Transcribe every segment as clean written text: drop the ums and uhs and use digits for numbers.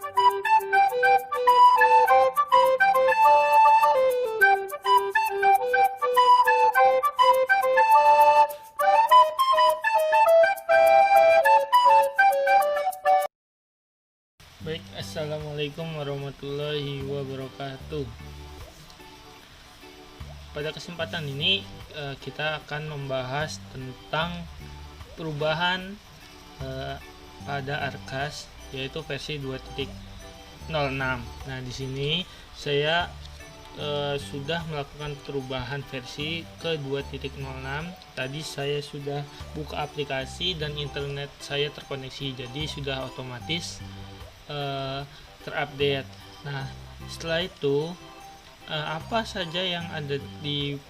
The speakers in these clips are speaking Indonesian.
Baik, assalamualaikum warahmatullahi wabarakatuh. Pada kesempatan ini kita akan membahas tentang perubahan pada Arkas, yaitu versi 2.06. Nah, di sini saya sudah melakukan perubahan versi ke 2.06. Tadi saya sudah buka aplikasi dan internet saya terkoneksi, jadi sudah otomatis terupdate. Nah, setelah itu apa saja yang ada di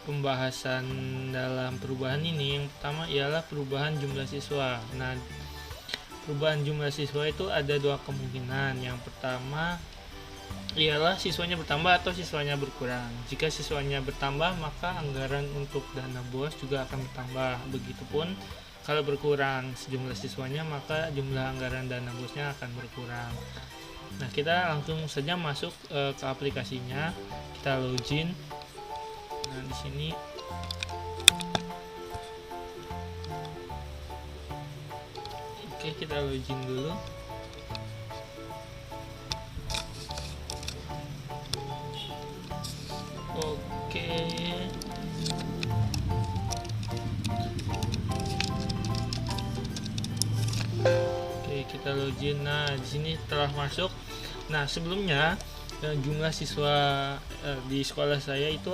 pembahasan dalam perubahan ini? Yang pertama ialah perubahan jumlah siswa. Nah, perubahan jumlah siswa itu ada dua kemungkinan. Yang pertama ialah siswanya bertambah atau siswanya berkurang. Jika siswanya bertambah, maka anggaran untuk dana BOS juga akan bertambah. Begitupun kalau berkurang sejumlah siswanya, maka jumlah anggaran dana BOS-nya akan berkurang. Nah, kita langsung saja masuk ke aplikasinya. Kita login. Nah, di sini oke, kita login dulu. Oke. Kita login. Nah, di sini telah masuk. Nah, sebelumnya jumlah siswa di sekolah saya itu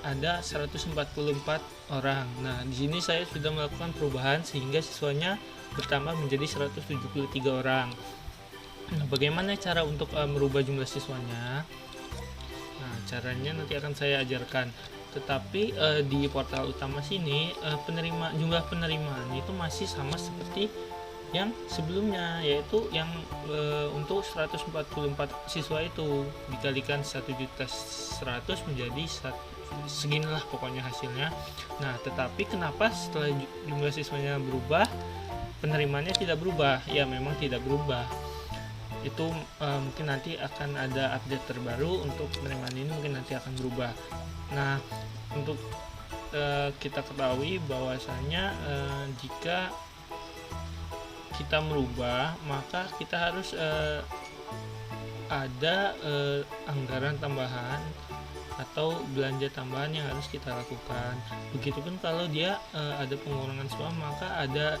ada 144 orang. Nah, di sini saya sudah melakukan perubahan sehingga siswanya bertambah menjadi 173 orang. Nah, bagaimana cara untuk merubah jumlah siswanya? Nah, caranya nanti akan saya ajarkan. Tetapi di portal utama sini jumlah penerimaan itu masih sama seperti yang sebelumnya, yaitu yang untuk 144 siswa itu dikalikan 1.100.000 menjadi seginilah pokoknya hasilnya. Nah, tetapi kenapa setelah jumlah siswanya berubah penerimaannya tidak berubah? Ya, memang tidak berubah. Itu mungkin nanti akan ada update terbaru untuk penerimaan ini, mungkin nanti akan berubah. Nah, untuk kita ketahui bahwasanya jika kita merubah, maka kita harus ada anggaran tambahan atau belanja tambahan yang harus kita lakukan. Begitupun kalau dia ada pengurangan siswa, maka ada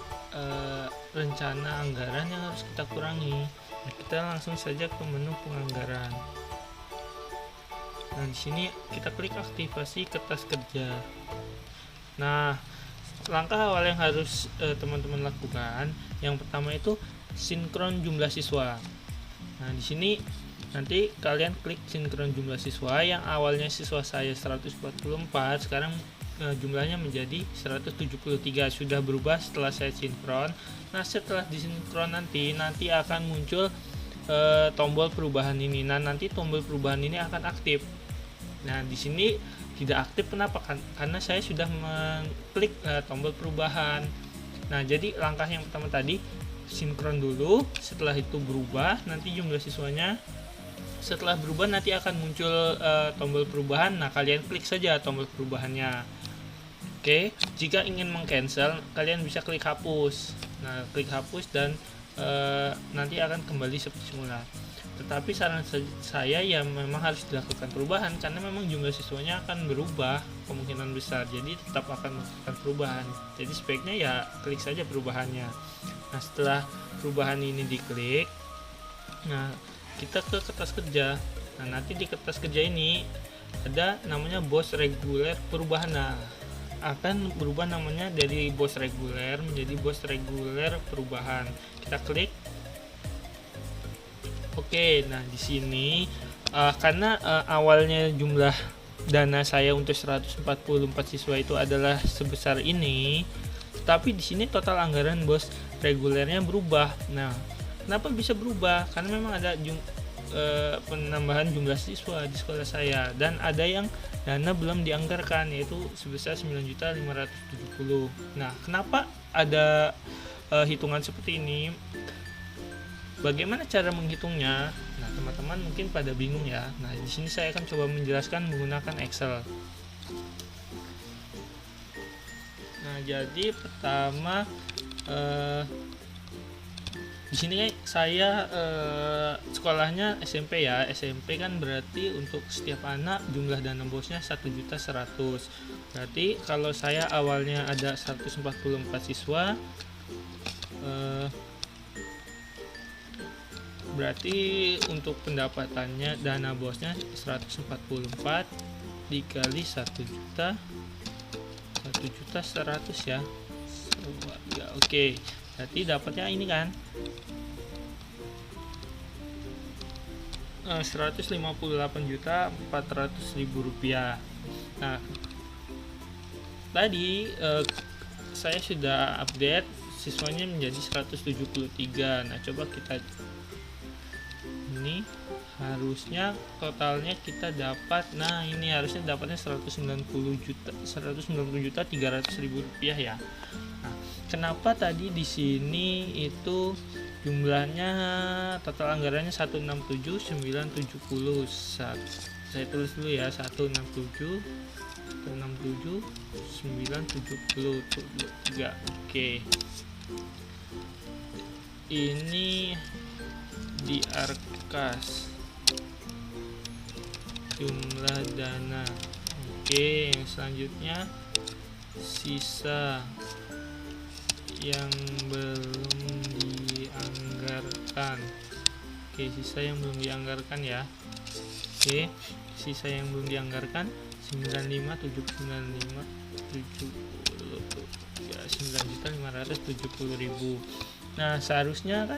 rencana anggaran yang harus kita kurangi. Nah, kita langsung saja ke menu penganggaran. Nah, di sini kita klik aktivasi kertas kerja. Nah, langkah awal yang harus teman-teman lakukan, yang pertama itu sinkron jumlah siswa. Nah, di sini nanti kalian klik sinkron jumlah siswa. Yang awalnya siswa saya 144, sekarang jumlahnya menjadi 173, sudah berubah setelah saya sinkron. Nah, setelah disinkron nanti akan muncul tombol perubahan ini. Nah, nanti tombol perubahan ini akan aktif. Nah, di sini tidak aktif, kenapa? Karena saya sudah mengklik tombol perubahan. Nah, jadi langkah yang pertama tadi sinkron dulu, setelah itu berubah, nanti jumlah siswanya setelah berubah nanti akan muncul tombol perubahan. Nah, kalian klik saja tombol perubahannya. Oke, jika ingin mengcancel, kalian bisa klik hapus. Nah, klik hapus dan nanti akan kembali seperti semula. Tetapi saran saya ya memang harus dilakukan perubahan, karena memang jumlah siswanya akan berubah kemungkinan besar, jadi tetap akan melakukan perubahan. Jadi sebaiknya ya klik saja perubahannya. Nah, setelah perubahan ini diklik, nah kita ke kertas kerja. Nah, nanti di kertas kerja ini ada namanya BOS reguler perubahan. Nah, akan berubah namanya dari BOS reguler menjadi BOS reguler perubahan. Kita klik. Oke, nah di sini karena awalnya jumlah dana saya untuk 144 siswa itu adalah sebesar ini, tapi di sini total anggaran BOS regulernya berubah. Nah, kenapa bisa berubah? Karena memang ada penambahan jumlah siswa di sekolah saya, dan ada yang dana belum dianggarkan, yaitu sebesar 9.570.000. Nah, kenapa ada hitungan seperti ini? bagaimana cara menghitungnya? Nah, teman-teman mungkin pada bingung ya. Nah, di sini saya akan coba menjelaskan menggunakan Excel. Nah, jadi pertama di sini saya sekolahnya SMP ya. SMP kan berarti untuk setiap anak jumlah dana bosnya 1.100.000. Berarti kalau saya awalnya ada 144 siswa, berarti untuk pendapatannya dana bosnya 144 dikali 1.100.000 ya. Oke. Berarti dapatnya ini kan 158.400.000 rupiah. Nah, tadi saya sudah update siswanya menjadi 173. Nah, coba kita ini harusnya totalnya kita dapat, nah ini harusnya dapatnya 190.300.000 rupiah ya. Nah, kenapa tadi di sini itu jumlahnya total anggarannya 167.970. Saya tulis dulu ya, 167.973. Oke. Ini di Arkas jumlah dana. Oke, yang selanjutnya sisa yang belum dianggarkan. Oke, sisa yang belum dianggarkan ya. Oke, sisa yang belum dianggarkan 9.570.000. Nah, seharusnya kan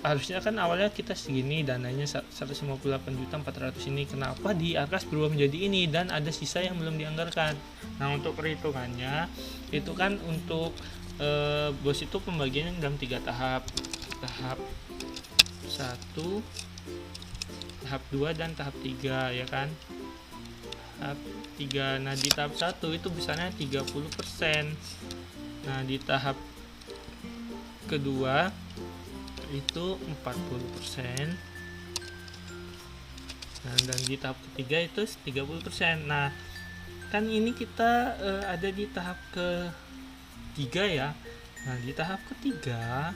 harusnya kan awalnya kita segini dananya 158.400.000 ini. Kenapa di Arkas berubah menjadi ini dan ada sisa yang belum dianggarkan? Nah, untuk perhitungannya itu kan untuk bos itu pembagiannya dalam 3 tahap. Tahap 1, tahap 2 dan tahap 3 ya kan. Tahap 3. Nah, di tahap 1 itu besarnya 30%. Nah, di tahap kedua itu 40%. Nah, dan di tahap ketiga itu 30%. Nah, kan ini kita ada di tahap ketiga ya. Nah, di tahap ketiga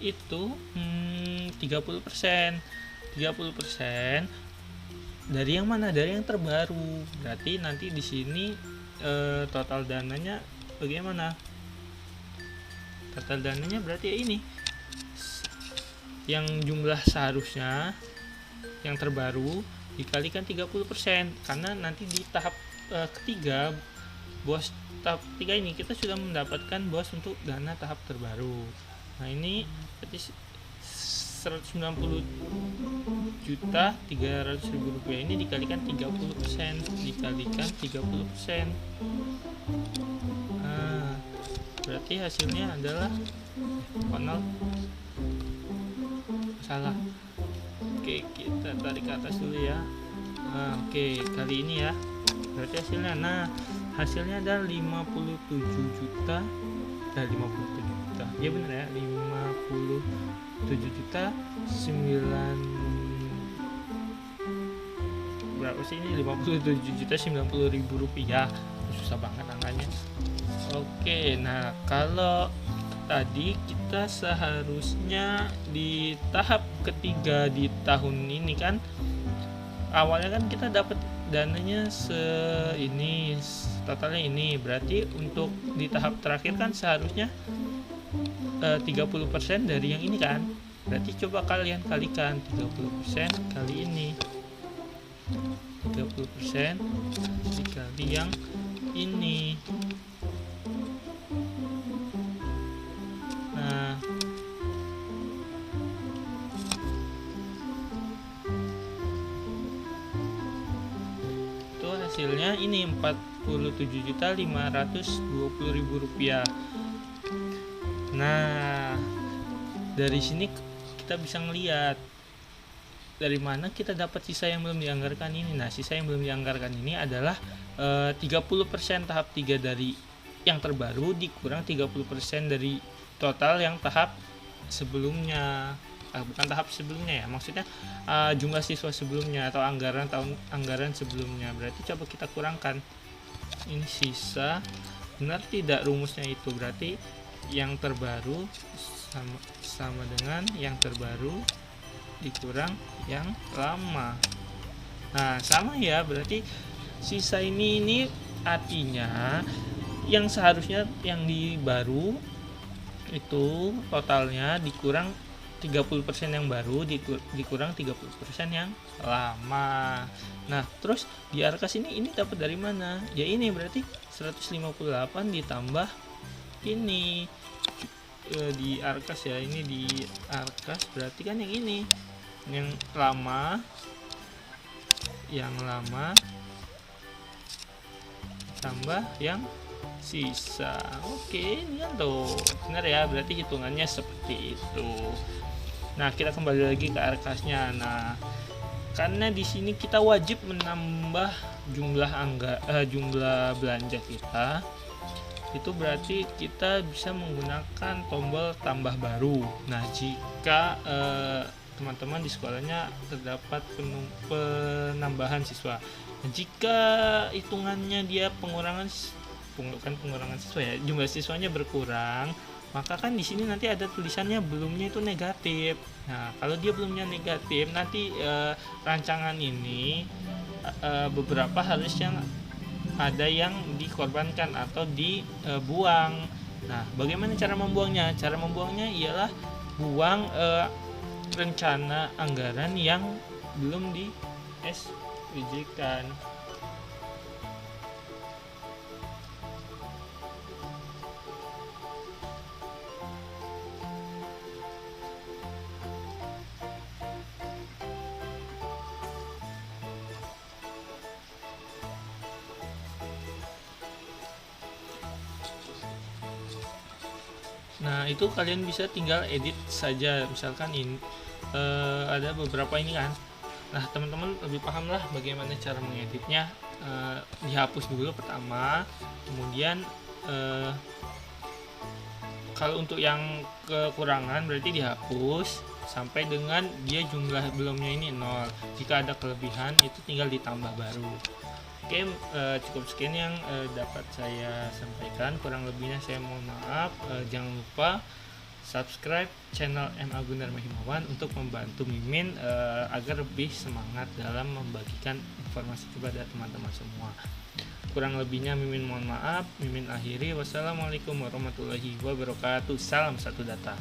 itu 30%. 30% dari yang mana? Dari yang terbaru. Berarti nanti di sini total dananya bagaimana? Total dananya berarti ya ini yang jumlah seharusnya yang terbaru dikalikan 30%, karena nanti di tahap ketiga bos tahap 3 ini kita sudah mendapatkan bos untuk dana tahap terbaru. Nah, ini berarti 190.300.000 rupiah ini dikalikan 30%, dikalikan 30%. Nah, berarti hasilnya adalah salah. Oke, kita tarik ke atas dulu ya. Nah, oke, kali ini ya. Berarti hasilnya, nah hasilnya ada 57 juta. Ya benar ya, 57 juta 9 berapa sih ini? 57.090.000 rupiah. Susah banget angkanya. Oke, nah kalau tadi kita seharusnya di tahap ketiga di tahun ini kan awalnya kan kita dapat dananya ini totalnya ini, berarti untuk di tahap terakhir kan seharusnya 30% dari yang ini kan. Berarti coba kalian kalikan 30% kali ini, 30% dikali yang ini. Nah, itu hasilnya ini 47.520.000 rupiah. Nah, dari sini kita bisa ngelihat dari mana kita dapat sisa yang belum dianggarkan ini. Nah, sisa yang belum dianggarkan ini adalah 30% tahap 3 dari yang terbaru dikurang 30% dari total yang tahap sebelumnya. Bukan tahap sebelumnya ya, maksudnya jumlah siswa sebelumnya atau anggaran sebelumnya. Berarti coba kita kurangkan ini sisa, benar tidak rumusnya itu? Berarti yang terbaru sama dengan yang terbaru dikurang yang lama. Nah sama ya, berarti sisa ini artinya yang seharusnya yang di baru itu totalnya dikurang 30% yang baru dikurang 30% yang lama. Nah terus di Arkas ini dapat dari mana? Ya ini berarti 158 ditambah ini di Arkas ya, ini di Arkas berarti kan yang ini yang lama tambah yang sisa. Oke, ini kan tuh benar ya, berarti hitungannya seperti itu. Nah kita kembali lagi ke Arkasnya. Nah karena di sini kita wajib menambah jumlah belanja kita, itu berarti kita bisa menggunakan tombol tambah baru. Nah jika teman-teman di sekolahnya terdapat penambahan siswa, jika hitungannya dia pengurangan siswa ya, jumlah siswanya berkurang, maka kan di sini nanti ada tulisannya belumnya itu negatif. Nah kalau dia belumnya negatif, nanti rancangan ini beberapa harus yang ada yang dikorbankan atau dibuang. Nah bagaimana cara membuangnya? Cara membuangnya ialah buang rencana anggaran yang belum di SPJ-kan. Nah itu kalian bisa tinggal edit saja, misalkan ini ada beberapa ini kan. Nah teman-teman lebih paham lah bagaimana cara mengeditnya. Dihapus dulu pertama, kemudian kalau untuk yang kekurangan berarti dihapus sampai dengan dia jumlah belumnya ini 0. Jika ada kelebihan itu tinggal ditambah baru. Oke, cukup sekian yang dapat saya sampaikan. Kurang lebihnya saya mohon maaf. Jangan lupa subscribe channel MA Gunawarma Himawan untuk membantu Mimin agar lebih semangat dalam membagikan informasi kepada teman-teman semua. Kurang lebihnya Mimin mohon maaf. Mimin akhiri. Wassalamualaikum warahmatullahi wabarakatuh. Salam satu data.